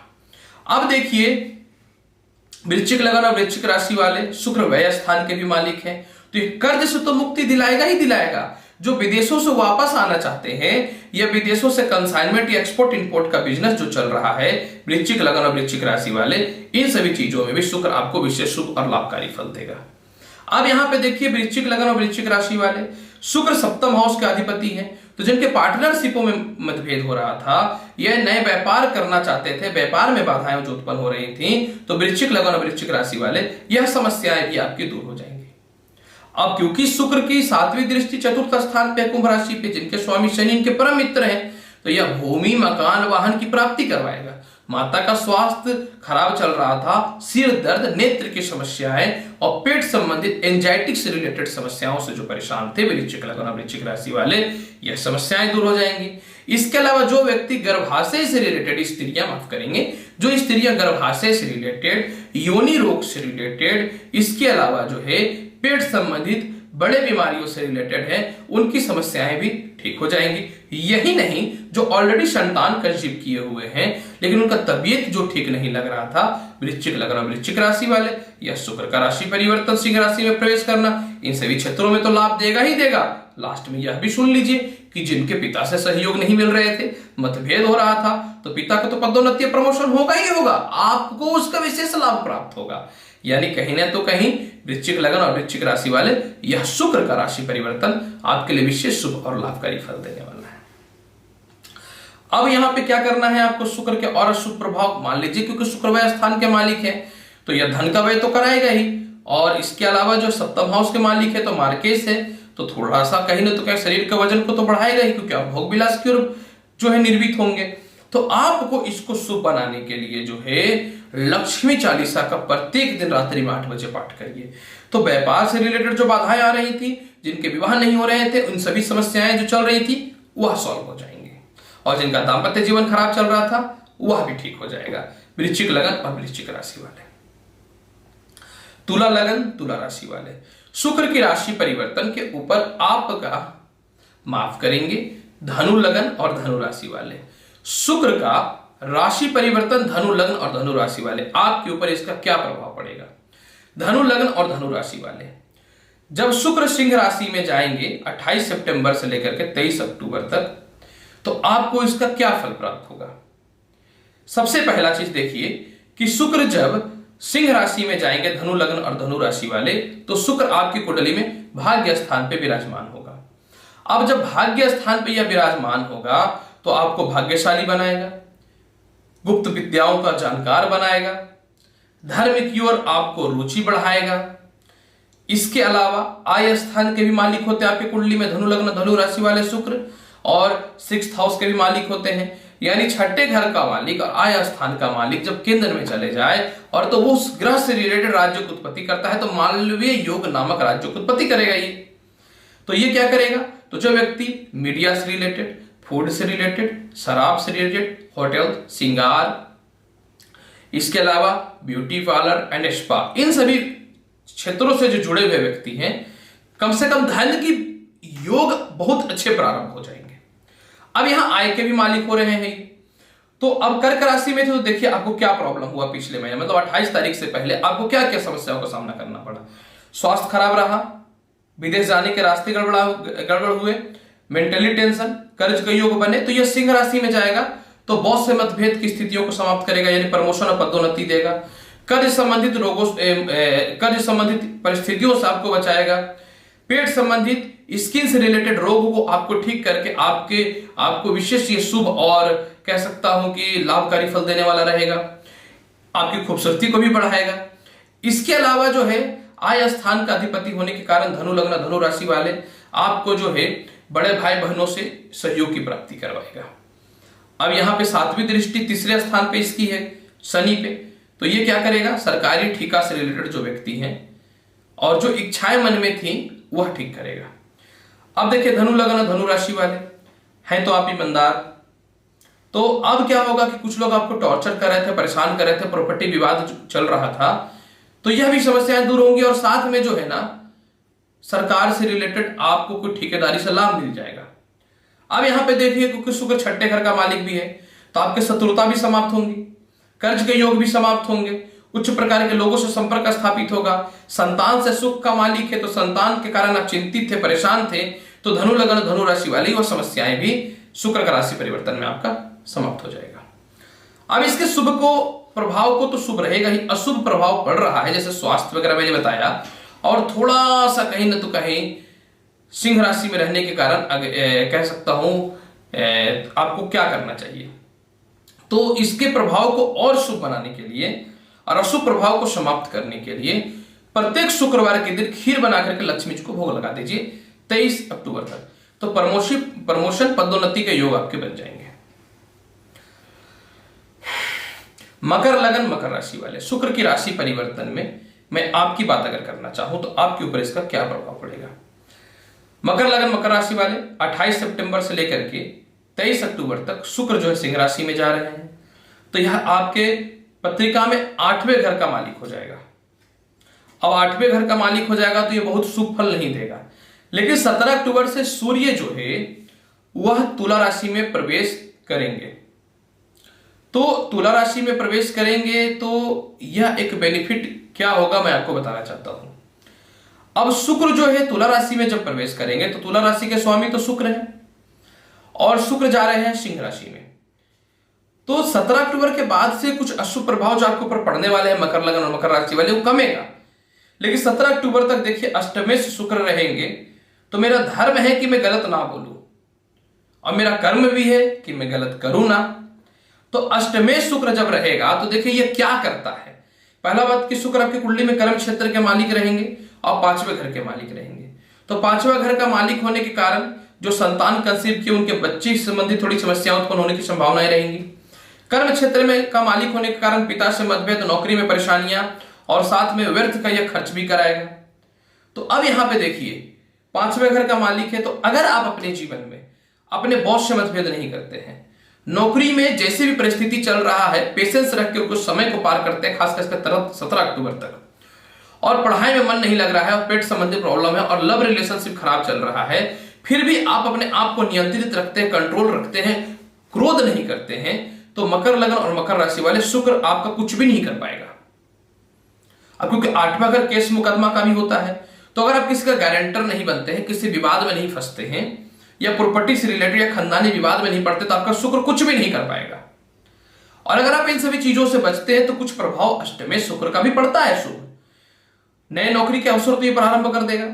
अब देखिए, वृश्चिक लगन और वृश्चिक राशि वाले शुक्र व्यय स्थान के भी मालिक हैं, तो ये कर्ज से तो मुक्ति दिलाएगा ही दिलाएगा। जो विदेशों से वापस आना चाहते हैं या विदेशों से कंसाइनमेंट या एक्सपोर्ट इंपोर्ट का बिजनेस जो चल रहा है, वृश्चिक लगन और वृश्चिक राशि वाले, इन सभी चीजों में भी शुक्र आपको विशेष शुभ और लाभकारी फल देगा। अब यहां पे देखिए, वृश्चिक लगन और वृश्चिक राशि वाले, शुक्र सप्तम हाउस के अधिपति हैं, तो जिनके पार्टनरशिपों में मतभेद हो रहा था, यह नए व्यापार करना चाहते थे, व्यापार में बाधाएं जो उत्पन्न हो रही थी, तो वृश्चिक लगन और वृश्चिक राशि वाले, यह समस्याएं भी आपकी दूर हो जाएंगी। अब क्योंकि शुक्र की 7वीं दृष्टि चतुर्थ स्थान पे, कुंभ राशि पे, जिनके स्वामी शनि इनके परम मित्र हैं, तो यह भूमि, मकान, वाहन की प्राप्ति करवाएगा। माता का स्वास्थ्य खराब चल रहा था, सिर दर्द, नेत्र की समस्याएं और पेट संबंधित एंजाइटी से रिलेटेड समस्याओं से जो परेशान थे वृश्चिक लगन और वृश्चिक राशि वाले, यह समस्याएं दूर हो जाएंगी। इसके अलावा जो व्यक्ति गर्भाशय से रिलेटेड, स्त्रियां माफ करेंगे, जो स्त्रियां गर्भाशय से रिलेटेड, योनि रोग से रिलेटेड, इसके अलावा जो है पेट संबंधित बड़े बीमारियों से रिलेटेड है, उनकी समस्याएं भी ठीक हो जाएंगी। यही नहीं, जो ऑलरेडी संतान कंसीव किए हुए हैं लेकिन उनका तबीयत जो ठीक नहीं लग रहा था, वृश्चिक लगन और वृश्चिक राशि वाले, या शुक्र का राशि परिवर्तन सिंह राशि में प्रवेश करना, इन सभी क्षेत्रों में तो लाभ देगा ही देगा। लास्ट में यह भी सुन लीजिए कि जिनके पिता से सहयोग नहीं मिल रहे थे, मतभेद हो रहा था, तो पिता का तो पदोन्नति प्रमोशन होगा ही होगा, आपको उसका विशेष लाभ प्राप्त होगा। यानी कहीं ना तो कहीं वृश्चिक लगन और वृश्चिक राशि वाले, यह शुक्र का राशि परिवर्तन आपके लिए विशेष शुभ और लाभकारी फल देने वाला है। अब यहां पे क्या करना है आपको, शुक्र के और अशुभ प्रभाव मान लीजिए, क्योंकि शुक्र व्यय स्थान के मालिक है तो यह धन का व्यय तो कराएगा ही, और इसके अलावा जो सप्तम हाउस के मालिक है तो मार्केस है, तो थोड़ा सा कहीं ना तो कहीं शरीर के वजन को तो बढ़ाएगा ही, क्योंकि आप भोग विलास की ओर जो है निर्मित होंगे। तो आपको इसको शुभ बनाने के लिए जो है लक्ष्मी चालीसा का प्रत्येक दिन रात्रि में 8 बजे पाठ करिए। तो व्यापार से रिलेटेड जो बाधाएं आ रही थी, जिनके विवाह नहीं हो रहे थे, उन सभी समस्याएं जो चल रही थी वह सॉल्व हो जाएंगे, और जिनका दाम्पत्य जीवन खराब चल रहा था वह भी ठीक हो जाएगा। वृश्चिक लगन और वृश्चिक राशि वाले। तुला लगन तुला राशि वाले, शुक्र की राशि परिवर्तन के ऊपर आपका माफ करेंगे धनु लगन और धनु राशि वाले, शुक्र का राशि परिवर्तन धनु लग्न और धनु राशि वाले, आपके ऊपर इसका क्या प्रभाव पड़ेगा। धनु लग्न और धनु राशि वाले, जब शुक्र सिंह राशि में जाएंगे 28 सितंबर से लेकर के 23 अक्टूबर तक, तो आपको इसका क्या फल प्राप्त होगा। सबसे पहला चीज देखिए कि शुक्र जब सिंह राशि में जाएंगे, धनु लग्न और धनु राशि वाले, तो शुक्र आपकी कुंडली में भाग्य स्थान पे विराजमान होगा। अब जब भाग्य स्थान पे यह विराजमान होगा तो आपको भाग्यशाली बनाएगा, गुप्त विद्याओं का जानकार बनाएगा, धर्म की ओर आपको रुचि बढ़ाएगा। इसके अलावा आय स्थान के भी मालिक होते हैं आपकी कुंडली में धनु लग्न धनु राशि वाले शुक्र, और 6th हाउस के भी मालिक होते हैं, यानी छठे घर का मालिक और आय स्थान का मालिक जब केंद्र में चले जाए और तो वो उस ग्रह से रिलेटेड राज्य की उत्पत्ति करता है, तो मालवीय योग नामक राज्य की उत्पत्ति करेगा ये। तो ये क्या करेगा, तो जो व्यक्ति मीडिया से रिलेटेड, फूड से रिलेटेड, शराब से रिलेटेड, होटल, श्रृंगार, इसके अलावा ब्यूटी पार्लर एंड स्पा, इन सभी क्षेत्रों से जो जुड़े हुए व्यक्ति हैं, कम से कम धन की योग बहुत अच्छे प्रारंभ हो जाएंगे। अब यहां आय के भी मालिक हो रहे हैं। तो अब कर्क राशि में थे तो देखिए आपको क्या प्रॉब्लम हुआ पिछले महीने, मतलब 28 तारीख से पहले आपको क्या क्या समस्याओं का सामना करना पड़ा। स्वास्थ्य खराब रहा, विदेश जाने के रास्ते गड़बड़ हुए, मेंटली टेंशन, कर्ज के योग बने। तो यह सिंह राशि में जाएगा तो बॉस से मतभेद की स्थितियों को समाप्त करेगा, यानी प्रमोशन और पदोन्नति देगा। कर्ज संबंधित रोगों कर्ज संबंधित परिस्थितियों से आपको बचाएगा। पेट संबंधित स्किन से रिलेटेड रोगों को आपको ठीक करके आपको विशेष ये शुभ और कह सकता हूं कि लाभकारी फल देने वाला रहेगा। आपकी खूबसूरती को भी बढ़ाएगा। इसके अलावा जो है आय स्थान का अधिपति होने के कारण धनु लग्न धनु राशि वाले आपको जो है बड़े भाई बहनों से सहयोग की प्राप्ति करवाएगा। अब यहां पे 7वीं दृष्टि तीसरे स्थान पे इसकी है शनि पे, तो ये क्या करेगा, सरकारी ठेका से रिलेटेड जो व्यक्ति हैं और जो इच्छाएं मन में थी वह ठीक करेगा। अब देखिए धनु लग्न धनु राशि वाले हैं तो आप ईमानदार, तो अब क्या होगा कि कुछ लोग आपको टॉर्चर कर रहे थे, परेशान कर रहे थे, प्रॉपर्टी विवाद चल रहा था, तो यह भी समस्याएं दूर होंगी और साथ में जो है ना सरकार से रिलेटेड आपको कोई ठेकेदारी से लाभ मिल जाएगा। अब यहां पे देखिए क्योंकि शुक्र छठे घर का मालिक भी है तो आपके शत्रुता भी समाप्त होंगी, कर्ज के योग भी समाप्त होंगे, उच्च प्रकार के लोगों से संपर्क स्थापित होगा। संतान से सुख का मालिक है तो संतान के कारण आप चिंतित थे, परेशान थे, तो धनु लग्न धनु राशि वाली और समस्याएं भी शुक्र का राशि परिवर्तन में आपका समाप्त हो जाएगा। अब इसके शुभ को प्रभाव को तो शुभ रहेगा ही, अशुभ प्रभाव पड़ रहा है जैसे स्वास्थ्य वगैरह मैंने बताया, और थोड़ा सा कहीं न तो कहीं सिंह राशि में रहने के कारण कह सकता हूं आपको क्या करना चाहिए। तो इसके प्रभाव को और शुभ बनाने के लिए और अशुभ प्रभाव को समाप्त करने के लिए प्रत्येक शुक्रवार के दिन खीर बना करके लक्ष्मी जी को भोग लगा दीजिए 23 अक्टूबर तक, तो प्रमोशन पदोन्नति के योग आपके बन जाएंगे। मकर लगन मकर राशि वाले शुक्र की राशि परिवर्तन में मैं आपकी बात अगर करना चाहूं तो आपके ऊपर इसका क्या प्रभाव पड़ेगा। मकर लगन मकर राशि वाले 28 सितंबर से लेकर के 23 अक्टूबर तक शुक्र जो है सिंह राशि में जा रहे हैं, तो यह आपके पत्रिका में 8वें घर का मालिक हो जाएगा। अब 8वें घर का मालिक हो जाएगा तो यह बहुत शुभ फल नहीं देगा, लेकिन 17 अक्टूबर से सूर्य जो है वह तुला राशि में प्रवेश करेंगे। तो तुला राशि में प्रवेश करेंगे तो यह एक बेनिफिट क्या होगा मैं आपको बताना चाहता हूं। अब शुक्र जो है तुला राशि में जब प्रवेश करेंगे तो तुला राशि के स्वामी तो शुक्र है और शुक्र जा रहे हैं सिंह राशि में, तो 17 अक्टूबर के बाद से कुछ अशुभ प्रभाव जो आपके ऊपर पड़ने वाले हैं मकर लगन और मकर राशि वाले वो कमेगा। लेकिन 17 अक्टूबर तक देखिए अष्टमेश शुक्र रहेंगे, तो मेरा धर्म है कि मैं गलत ना बोलूं और मेरा कर्म भी है कि मैं गलत करूं ना। तो अष्टमेश शुक्र जब रहेगा तो देखिए ये क्या करता है। पहला बात कि शुक्र आपकी कुंडली में कर्म क्षेत्र के मालिक रहेंगे और 5वें घर के मालिक रहेंगे, तो 5वां घर का मालिक होने के कारण जो संतान कंसीव किए उनके बच्चे से संबंधित थोड़ी समस्याएं उत्पन्न होने की संभावनाएं रहेंगी। कर्म क्षेत्र में का मालिक होने के कारण पिता से मतभेद, नौकरी में परेशानियां और साथ में व्यर्थ का यह खर्च भी कराएगा। तो अब यहां पे देखिए 5वें घर का मालिक है, तो अगर आप अपने जीवन में अपने बॉस से मतभेद नहीं करते हैं, नौकरी में जैसे भी परिस्थिति चल रहा है पेशेंस रख के कुछ समय को पार करते हैं, खासकर 17 अक्टूबर तक, और पढ़ाई में मन नहीं लग रहा है और पेट संबंधी प्रॉब्लम है और लव रिलेशनशिप खराब चल रहा है, फिर भी आप अपने आप को नियंत्रित रखते हैं, कंट्रोल रखते हैं, क्रोध नहीं करते हैं, तो मकर लगन और मकर राशि वाले शुक्र आपका कुछ भी नहीं कर पाएगा। अब क्योंकि 8वां घर केस मुकदमा का भी होता है, तो अगर आप किसी का गारंटर नहीं बनते हैं, किसी विवाद में नहीं फंसते हैं या प्रॉपर्टी से रिलेटेड या खानदानी विवाद में नहीं पड़ते, तो आपका शुक्र कुछ भी नहीं कर पाएगा। और अगर आप इन सभी चीजों से बचते हैं तो कुछ प्रभाव अष्टमेश शुक्र का भी पड़ता है शुभ। नए नौकरी के अवसर तो ये प्रारंभ कर देगा,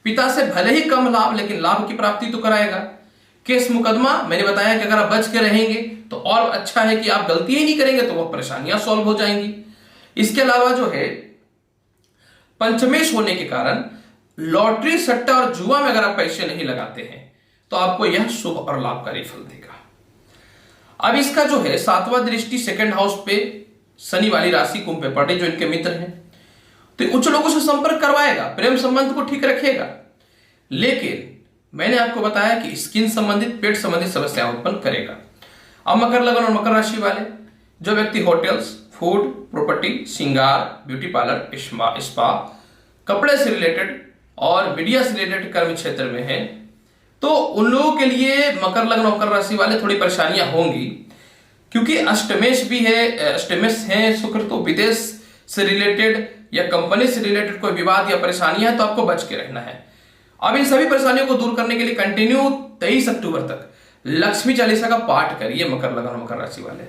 पिता से भले ही कम लाभ लेकिन लाभ की प्राप्ति तो कराएगा। केस मुकदमा मैंने बताया कि अगर आप बच के रहेंगे तो और अच्छा है कि आप गलती ही नहीं करेंगे तो वह परेशानियां सॉल्व हो जाएंगी। इसके अलावा जो है पंचमेश होने के कारण लॉटरी सट्टा और जुआ में अगर आप पैसे नहीं लगाते हैं तो आपको यह शुभ और लाभकारी फल देगा। अब इसका जो है 7वां दृष्टि सेकंड हाउस पे शनि वाली राशि कुंभ पे पड़े जो इनके मित्र हैं, तो उच्च लोगों से संपर्क करवाएगा, प्रेम संबंध को ठीक रखेगा। लेकिन मैंने आपको बताया कि स्किन संबंधित पेट संबंधित समस्या उत्पन्न करेगा। अब मकर लगन और मकर राशि वाले जो व्यक्ति होटल्स, फूड, प्रॉपर्टी, श्रृंगार, ब्यूटी पार्लर, स्पा, कपड़े से रिलेटेड और मीडिया से रिलेटेड कर्म क्षेत्र में है, तो उन लोगों के लिए मकर लग्न मकर राशि वाले थोड़ी परेशानियां होंगी, क्योंकि अष्टमेश भी है, अष्टमेश है शुक्र, तो विदेश से रिलेटेड या कंपनी से रिलेटेड कोई विवाद या परेशानियां है तो आपको बच के रहना है। अब इन सभी परेशानियों को दूर करने के लिए कंटिन्यू 23 अक्टूबर तक लक्ष्मी चालीसा का पाठ करिए मकर लग्न मकर राशि वाले।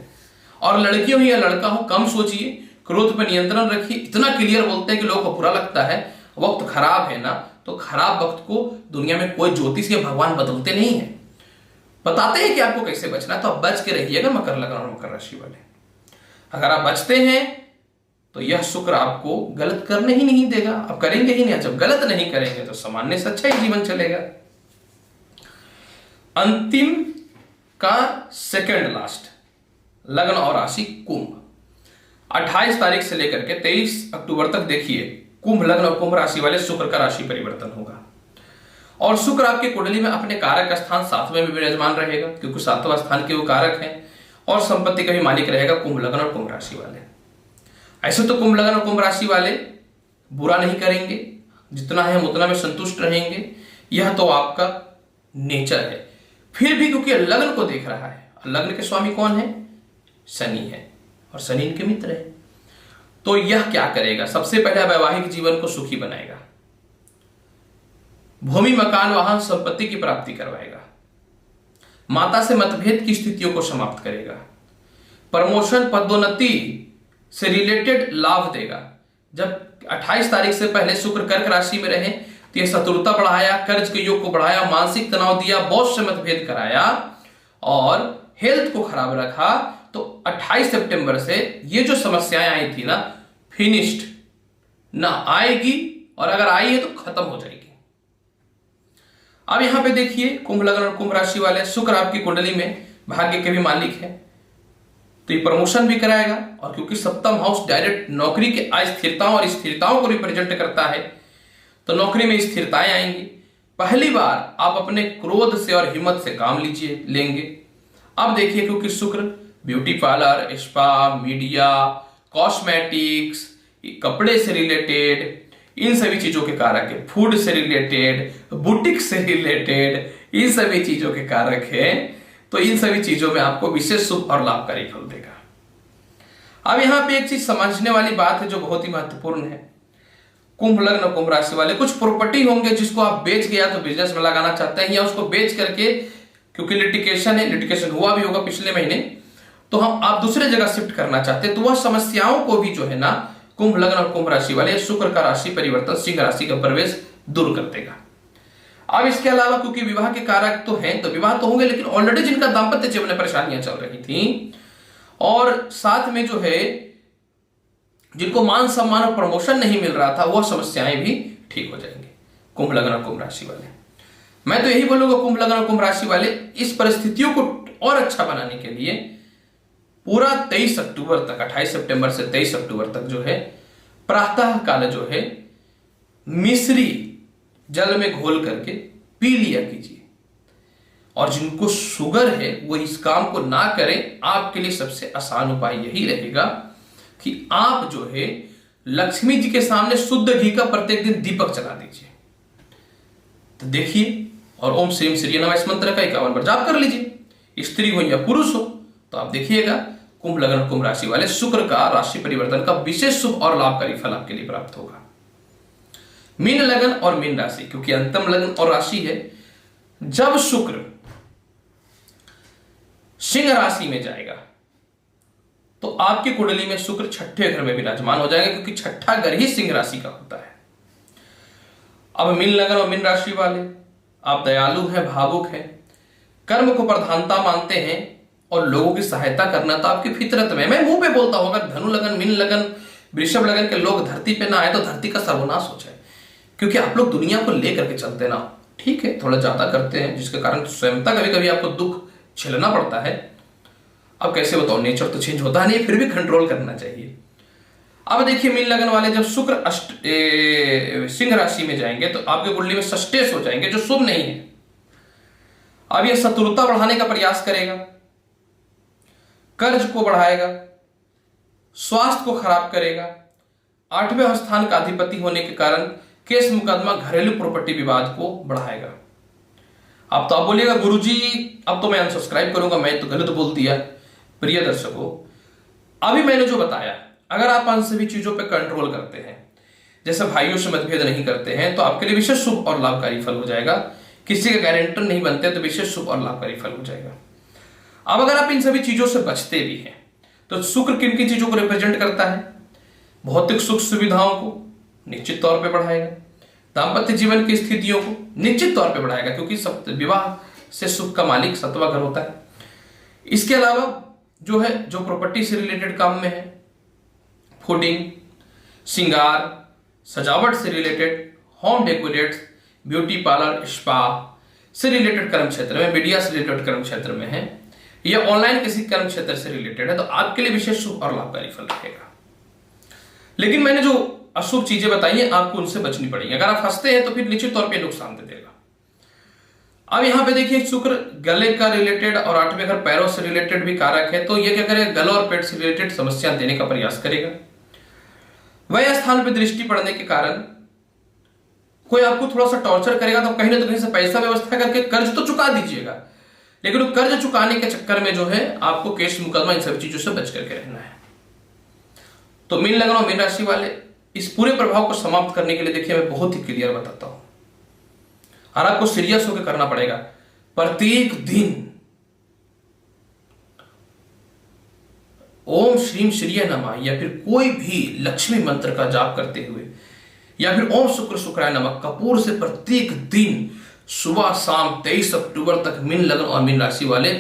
और लड़की हो या लड़का हो, कम सोचिए, क्रोध पर नियंत्रण रखिए। इतना क्लियर बोलते हैं कि लोगों को बुरा लगता है, वक्त खराब है ना, तो खराब वक्त को दुनिया में कोई ज्योतिष या भगवान बदलते नहीं है, बताते हैं कि आपको कैसे बचना है। तो आप बच के रहिएगा मकर लग्न और मकर राशि वाले। अगर आप बचते हैं तो यह शुक्र आपको गलत करने ही नहीं देगा, आप करेंगे ही नहीं। जब गलत नहीं करेंगे तो सामान्य से अच्छा ही जीवन चलेगा। अंतिम का सेकंड लास्ट लग्न और राशि कुंभ, 28 तारीख से लेकर के 23 अक्टूबर तक देखिए कुंभ लग्न और कुंभ राशि वाले शुक्र का राशि परिवर्तन होगा। और शुक्र आपकी कुंडली में अपने कारक स्थान 7वें में विराजमान रहेगा, क्योंकि 7वां स्थान के वो कारक हैं, और संपत्ति का भी मालिक रहेगा कुंभ लग्न और कुंभ राशि वाले। ऐसे तो कुंभ लग्न और कुंभ राशि वाले बुरा नहीं करेंगे, जितना है उतना में संतुष्ट रहेंगे, यह तो आपका नेचर है। फिर भी क्योंकि लग्न को देख रहा है, लग्न के स्वामी कौन है? शनि है, और शनि इनके मित्र है, तो यह क्या करेगा? सबसे पहले वैवाहिक जीवन को सुखी बनाएगा, भूमि मकान वाहन संपत्ति की प्राप्ति करवाएगा, माता से मतभेद की स्थितियों को समाप्त करेगा, प्रमोशन पदोन्नति से रिलेटेड लाभ देगा। जब 28 तारीख से पहले शुक्र कर्क राशि में रहे तो यह शत्रुता बढ़ाया, कर्ज के योग को बढ़ाया, मानसिक तनाव दिया, बॉस से मतभेद कराया और हेल्थ को खराब रखा। तो 28 सितंबर से ये जो समस्याएं आई थी ना, फिनिश्ड ना आएगी, और अगर आई है तो खत्म हो जाएगी। अब यहां पे देखिए कुंभ लग्न और कुंभ राशि वाले, शुक्र आपकी कुंडली में भाग्य के भी मालिक है, तो ये प्रमोशन भी कराएगा। और क्योंकि सप्तम हाउस डायरेक्ट नौकरी के अस्थिरताओं और स्थिरताओं को रिप्रेजेंट करता है, तो नौकरी में स्थिरताएं आएंगी। पहली बार आप अपने क्रोध से और हिम्मत से काम लेंगे। अब देखिए क्योंकि शुक्र beauty parlour, spa, media, cosmetics, कपड़े से रिलेटेड इन सभी चीजों के कारक है, फूड से रिलेटेड, बुटीक से रिलेटेड इन सभी चीजों के कारक है, तो इन सभी चीजों में आपको विशेष शुभ और लाभकारी फल देगा। अब यहां पे एक चीज समझने वाली बात है जो बहुत ही महत्वपूर्ण है। कुंभ लग्न और कुंभ राशि वाले, कुछ प्रॉपर्टी होंगे जिसको आप बेच गया तो बिजनेस में लगाना चाहते हैं, या उसको बेच करके, क्योंकि लिटिगेशन है, लिटिगेशन हुआ भी होगा पिछले महीने, तो आप दूसरे जगह शिफ्ट करना चाहते हैं, तो वह समस्याओं को भी जो है ना कुंभ लग्न और कुंभ राशि वाले शुक्र का राशि परिवर्तन सिंह राशि का प्रवेश दूर कर देगा। अब इसके अलावा क्योंकि विवाह के कारक तो हैं, तो विवाह तो होंगे, लेकिन ऑलरेडी जिनका दाम्पत्य जीवन में परेशानियां चल रही थी, और साथ में जो है जिनको मान सम्मान और प्रमोशन नहीं मिल रहा था, वह समस्याएं भी ठीक हो जाएंगे कुंभ लग्न और कुंभ राशि वाले। मैं तो यही बोलूंगा कुंभ लग्न और कुंभ राशि वाले इस परिस्थितियों को और अच्छा बनाने के लिए पूरा 23 अक्टूबर तक, 28 सितंबर से 23 अक्टूबर तक जो है प्रातः काल जो है मिश्री जल में घोल करके पी लिया कीजिए। और जिनको शुगर है वो इस काम को ना करें। आपके लिए सबसे आसान उपाय यही रहेगा कि आप जो है लक्ष्मी जी के सामने शुद्ध घी का प्रत्येक दिन दीपक जला दीजिए। तो देखिए, और ओम श्रीम श्री नमः इस मंत्र का 51 बार जाप कर लीजिए, स्त्री हो या पुरुष हो। तो आप देखिएगा कुंभ लग्न कुंभ राशि वाले शुक्र का राशि परिवर्तन का विशेष शुभ और लाभकारी फल आपके लिए प्राप्त होगा। मीन लग्न और मीन राशि, क्योंकि अंतिम लग्न और राशि है, जब शुक्र सिंह राशि में जाएगा तो आपकी कुंडली में शुक्र छठे घर में विराजमान हो जाएगा, क्योंकि छठा घर ही सिंह राशि का होता है। अब मीन लग्न और मीन राशि वाले, आप दयालु हैं, भावुक हैं, कर्म को प्रधानता मानते हैं और लोगों की सहायता करना तो आपकी फितरत में। मैं मुंह पे बोलता हूं, अगर धनु लगन, मीन लगन, वृषभ लगन के लोग धरती पे ना आए तो धरती का सर्वनाश हो जाए, क्योंकि आप लोग दुनिया को लेकर के चलते ना, ठीक है थोड़ा ज्यादा करते हैं, जिसके कारण स्वयंता कभी कभी आपको दुख झेलना पड़ता है। अब कैसे बताओ, नेचर तो चेंज होता नहीं, फिर भी कंट्रोल करना चाहिए। अब देखिए मीन लगन वाले, जब शुक्र सिंह राशि में जाएंगे तो आपके कुंडली में सष्टेश हो जाएंगे, जो शुभ नहीं है। अब यह शत्रुता बढ़ाने का प्रयास करेगा, कर्ज को बढ़ाएगा, स्वास्थ्य को खराब करेगा, 8वें स्थान का अधिपति होने के कारण केस मुकदमा, घरेलू प्रॉपर्टी विवाद को बढ़ाएगा। अब तो आप बोलिएगा गुरुजी अब तो मैं अनसब्सक्राइब करूंगा, मैं तो गलत बोल दिया। प्रिय दर्शकों, अभी मैंने जो बताया, अगर आप इन सभी चीजों पे कंट्रोल करते हैं, जैसे भाइयों से मतभेद नहीं करते हैं, तो आपके लिए विशेष शुभ और लाभकारी फल हो जाएगा। किसी का गारंटर नहीं बनते तो विशेष शुभ और लाभकारी फल हो जाएगा। अब अगर आप इन सभी चीजों से बचते भी हैं, तो शुक्र किन किन चीजों को रिप्रेजेंट करता है? भौतिक सुख सुविधाओं को निश्चित तौर पे बढ़ाएगा, दाम्पत्य जीवन की स्थितियों को निश्चित तौर पे बढ़ाएगा, क्योंकि विवाह से सुख का मालिक सत्वा घर होता है। इसके अलावा जो है, जो प्रॉपर्टी से रिलेटेड काम में है, फूडिंग, श्रृंगार, सजावट से related, home decorates, beauty parlour, spa से रिलेटेड कर्म क्षेत्र में, मीडिया से रिलेटेड कर्म क्षेत्र में है, या ऑनलाइन किसी कर्म क्षेत्र से रिलेटेड है, तो आपके लिए विशेष शुभ और लाभकारी फल रहेगा। लेकिन मैंने जो अशुभ चीजें बताई हैं, आपको उनसे बचनी पड़ेगी। अगर आप फंसते हैं तो फिर निश्चित तौर पे नुकसान दे देगा। अब यहां पे देखिए, शुक्र गले का रिलेटेड और 8वें घर पैरों से रिलेटेड भी कारक है, तो ये क्या करेगा? गला और पेट से रिलेटेड समस्या देने का प्रयास करेगा। वह स्थान पर दृष्टि पड़ने के कारण कोई आपको थोड़ा सा टॉर्चर करेगा, तो कहीं ना कहीं से पैसा व्यवस्था करके कर्ज तो चुका दीजिएगा, लेकिन वो कर्ज चुकाने के चक्कर में जो है आपको केस मुकदमा इन सभी चीजों से बच करके रहना है। तो मीन लग्न और मीन राशि वाले इस पूरे प्रभाव को समाप्त करने के लिए देखिए मैं बहुत ही क्लियर बताता हूं, और आपको सीरियस होकर करना पड़ेगा। प्रत्येक दिन ओम श्रीम श्रीय नमः या फिर कोई भी लक्ष्मी मंत्र का जाप करते हुए, या फिर ओम शुक्र शुक्राय नमः कपूर से प्रत्येक दिन सुबह शाम 23 अक्टूबर तक मीन लग्न और मीन राशि वाले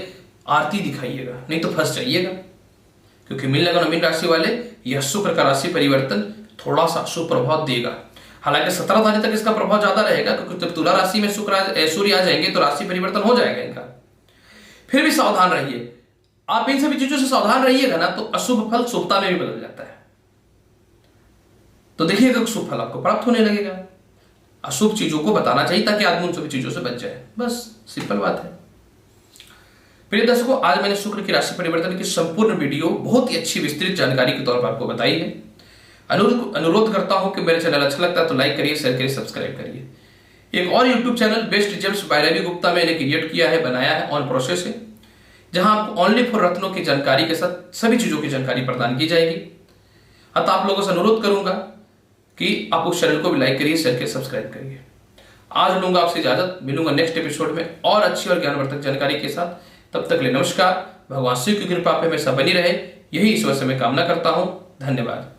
आरती दिखाइएगा, नहीं तो फंस जाइएगा। क्योंकि मीन लग्न और मीन राशि वाले यह शुक्र का राशि परिवर्तन थोड़ा सा शुभ प्रभाव देगा। हालांकि 17 तारीख तक इसका प्रभाव ज्यादा रहेगा, क्योंकि जब तुला राशि में सूर्य आ जाएंगे तो राशि परिवर्तन हो जाएगा इनका। फिर भी सावधान रहिए, आप इन सभी चीजों से सावधान रहिएगा ना, तो अशुभ फल शुभता में भी बदल जाता है। तो देखिएगा शुभ फल आपको प्राप्त होने लगेगा। अशुभ चीजों को बताना चाहिए ताकि आदमी उन सभी चीजों से बच जाए, बस सिंपल बात है। प्रिय दर्शकों, आज मैंने शुक्र की राशि परिवर्तन की संपूर्ण वीडियो बहुत ही अच्छी विस्तृत जानकारी के तौर पर आपको बताई है। अनुरोध करता हूं कि मेरे चैनल अच्छा लगता है तो लाइक करिए, शेयर करिए, सब्सक्राइब करिए। एक और YouTube channel best results by Ravi Gupta मैंने क्रिएट किया है, बनाया है, ऑन प्रोसेस है, जहां आपको ओनली फॉर रत्नों की जानकारी के साथ सभी चीजों की जानकारी प्रदान की जाएगी। अतः आप लोगों से अनुरोध करूंगा कि आप उस चैनल को भी लाइक करिए, शेयर करिए, सब्सक्राइब करिए। आज लूंगा आपसे इजाजत, मिलूंगा नेक्स्ट एपिसोड में और अच्छी और ज्ञानवर्धक जानकारी के साथ। तब तक के लिए नमस्कार। भगवान शिव की कृपा पे हमेशा बनी रहे, यही ईश्वर से मैं कामना करता हूं। धन्यवाद।